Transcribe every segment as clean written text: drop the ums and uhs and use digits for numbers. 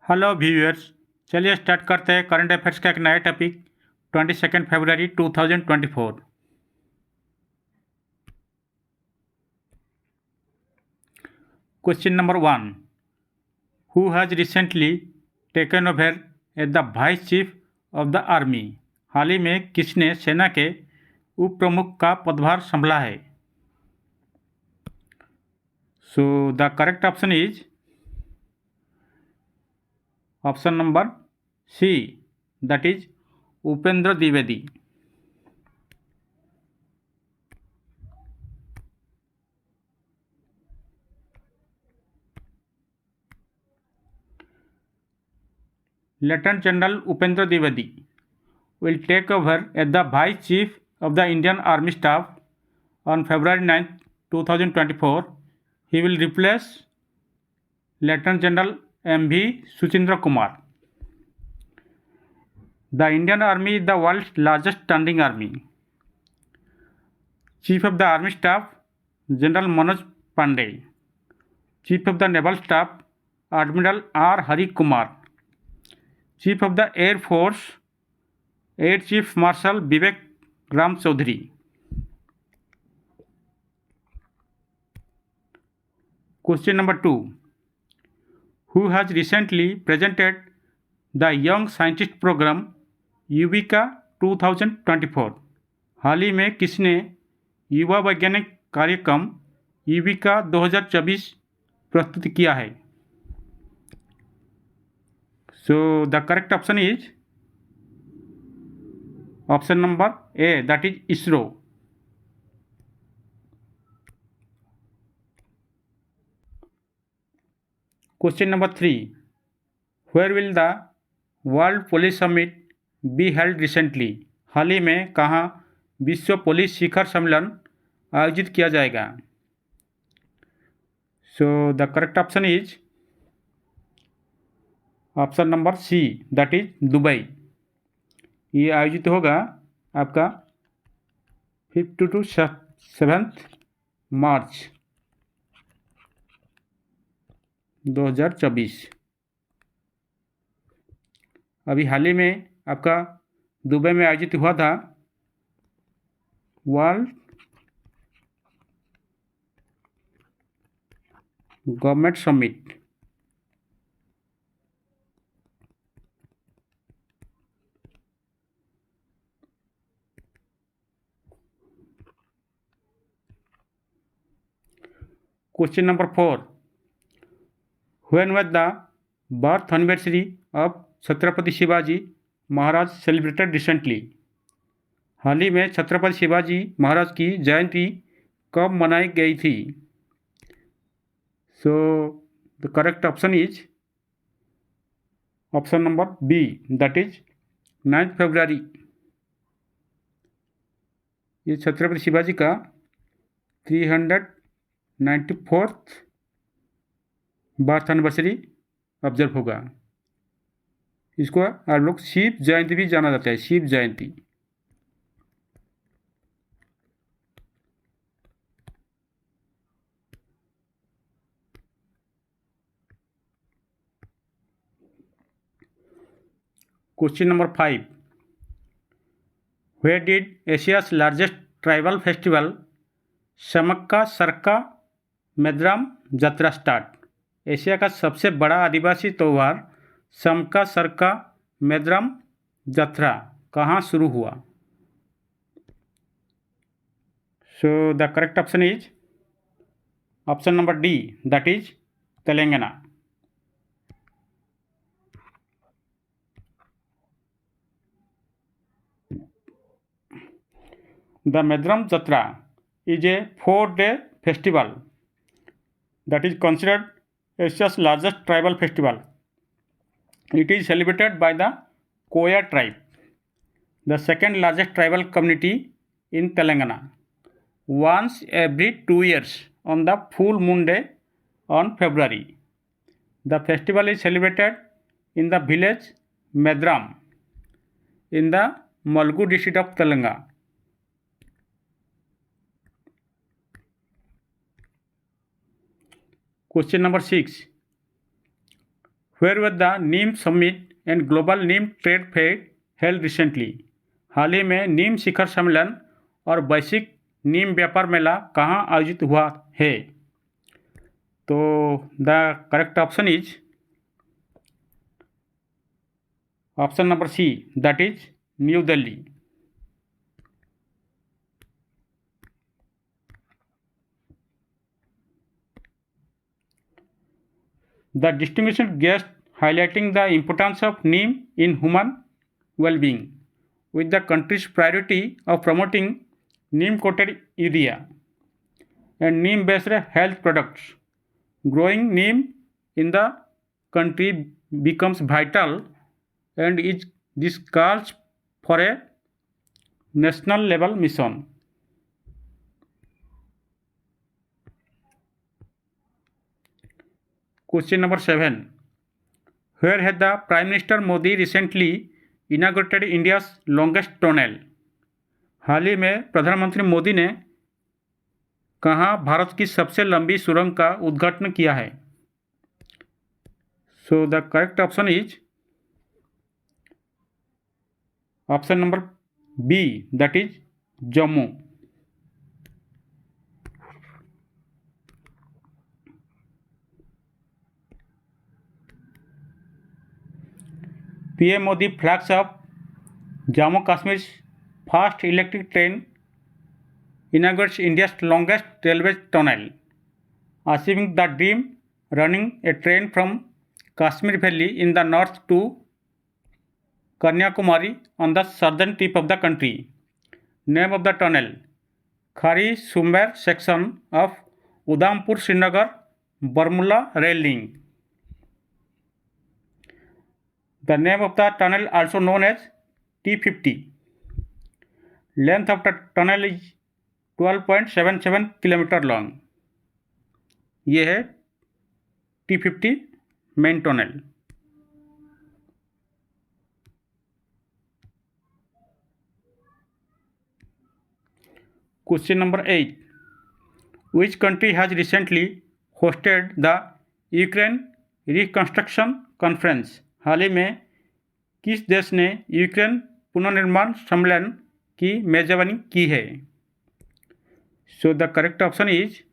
Hello viewers. चलिए start करते हैं करंट अफेयर्स का एक नया टॉपिक 22 फरवरी 2024। Question number 1। Who has recently taken over as the vice chief of the army? हाल ही में किसने सेना के उप प्रमुख का पदभार संभाला है? So the correct option is option number C, that is Upendra Dwivedi. Lieutenant General Upendra Dwivedi will take over as the Vice Chief of the Indian Army Staff on February 9, 2024. He will replace Lieutenant General M.V. Suchindra Kumar. The Indian Army is the world's largest standing army. Chief of the Army Staff General Manoj Pandey. Chief of the Naval Staff Admiral R. Hari Kumar. Chief of the Air Force Air Chief Marshal Vivek Ram Chaudhary. Question number 2. Who has recently presented the Young Scientist Program Yuvika 2024? हाल ही में किसने युवा वैज्ञानिक कार्यक्रम युविका 2024 प्रस्तुत किया है? So the correct option is option number A, that is ISRO. Question number 3। Where will the world police summit be held recently? हाल ही में कहाँ विश्व पुलिस शिखर सम्मेलन आयोजित किया जाएगा? So the correct option is option number C, that is Dubai. ये आयोजित होगा आपका 5 to 7 मार्च 2024। अभी हाल ही में आपका दुबई में आयोजित हुआ था world government summit. Question number 4। When was the birth anniversary of Chhatrapati Shivaji Maharaj celebrated recently? हाल ही में छत्रपति शिवाजी महाराज की जयंती कब मनाई गई थी? So the correct option is option number B, that is 9 February. ये छत्रपति शिवाजी का 394th बर्थ एनिवर्सरी ऑब्जर्व होगा। इसको आप लोग शिव जयंती भी जाना जाता है, Shiv Jayanti. Question number 5। Where did Asia's largest tribal festival Sammakka Sarakka Medaram जत्रा स्टार्ट? एशिया का सबसे बड़ा आदिवासी त्यौहार समका सरका मेद्राम जत्रा कहाँ शुरू हुआ? सो the correct option is option number D, that is Telangana. The Medram Jatra is a 4-day festival that is considered Asia's largest tribal festival. It is celebrated by the Koya tribe, the second largest tribal community in Telangana, once every 2 years on the full moon day on February. The festival is celebrated in the village Medram in the Malgu district of Telangana. Question number 6. Where was the neem summit and global neem trade fair held recently? हाल ही में नीम शिखर सम्मेलन और वैश्विक नीम व्यापार मेला कहाँ आयोजित हुआ है? तो the correct option is option number C, that is New Delhi. The distinguished guest highlighting the importance of neem in human well-being, with the country's priority of promoting neem-coated urea and neem-based health products. Growing neem in the country becomes vital, and this calls for a national level mission. Question number 7. Where has the Prime Minister Modi recently inaugurated India's longest tunnel? हाल ही में प्रधानमंत्री मोदी ने कहाँ भारत की सबसे लंबी सुरंग का उद्घाटन किया है? So the correct option is option number B, that is Jammu. PM Modi flags up Jammu Kashmir's fast electric train, inaugurates India's longest railway tunnel, achieving the dream, running a train from Kashmir Valley in the north to Kanyakumari on the southern tip of the country. Name of the tunnel: Khari Sumber section of Udhampur Srinagar Barmula rail link. The name of the tunnel also known as T50. Length of the tunnel is 12.77 kilometre long. ये है T50 main tunnel. Question number 8. Which country has recently hosted the Ukraine Reconstruction Conference? हाल ही में किस देश ने Ukraine पुनर्निर्माण सम्मेलन की मेजबानी की है? So the correct option is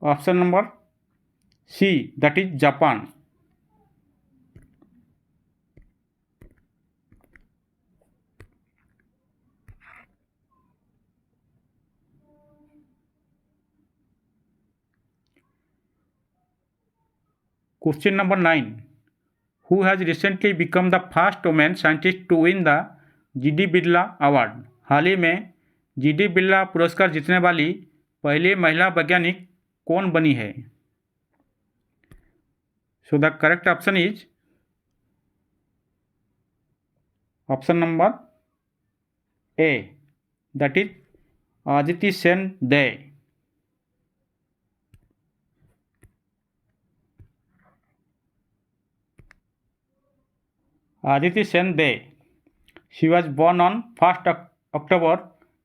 option number C, that is Japan. Question number 9. Who has recently become the first woman scientist to win the GD Birla award? हाल ही में GD बिरला पुरस्कार जीतने वाली पहली महिला वैज्ञानिक कौन बनी है? So the correct option is option number A, that is Aditi Sen they. Aditi Sen De. She was born on 1st October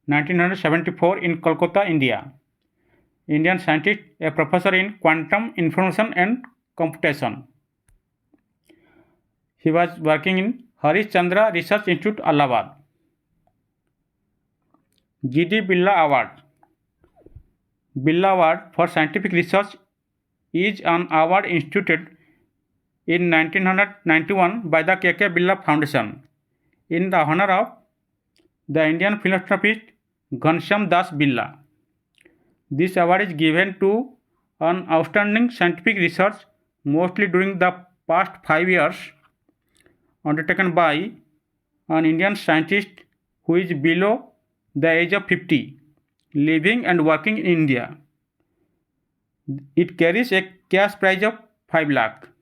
1974 in Kolkata, India. Indian scientist, a professor in quantum information and computation. She was working in Harish Chandra Research Institute, Allahabad. GD Birla Award. Birla Award for Scientific Research is an award instituted in 1991 by the KK Birla Foundation in the honor of the Indian philanthropist Ghanshyam Das Birla. This award is given to an outstanding scientific research, mostly during the past 5 years, undertaken by an Indian scientist who is below the age of 50, living and working in India. It carries a cash prize of 5 lakh.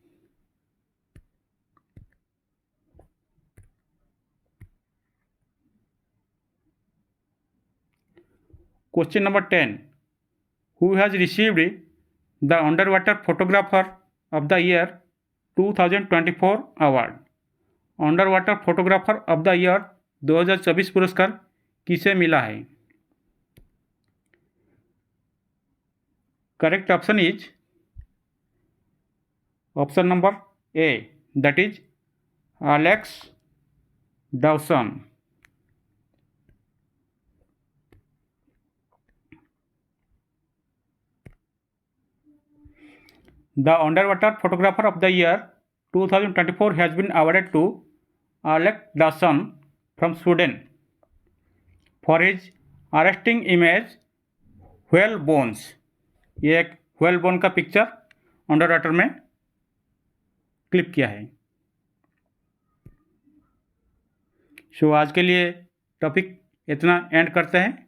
Question number 10. Who has received the Underwater Photographer of the Year 2024 award? Underwater photographer of the year 2024 पुरस्कार किसे मिला है? Correct option is option number A, that is Alex Dawson. The underwater photographer of the year 2024 has been awarded to Alex Dawson from Sweden for his arresting image whale bones। ये एक whale bone का picture under water में click किया है। सो आज के लिए topic इतना एंड करते हैं।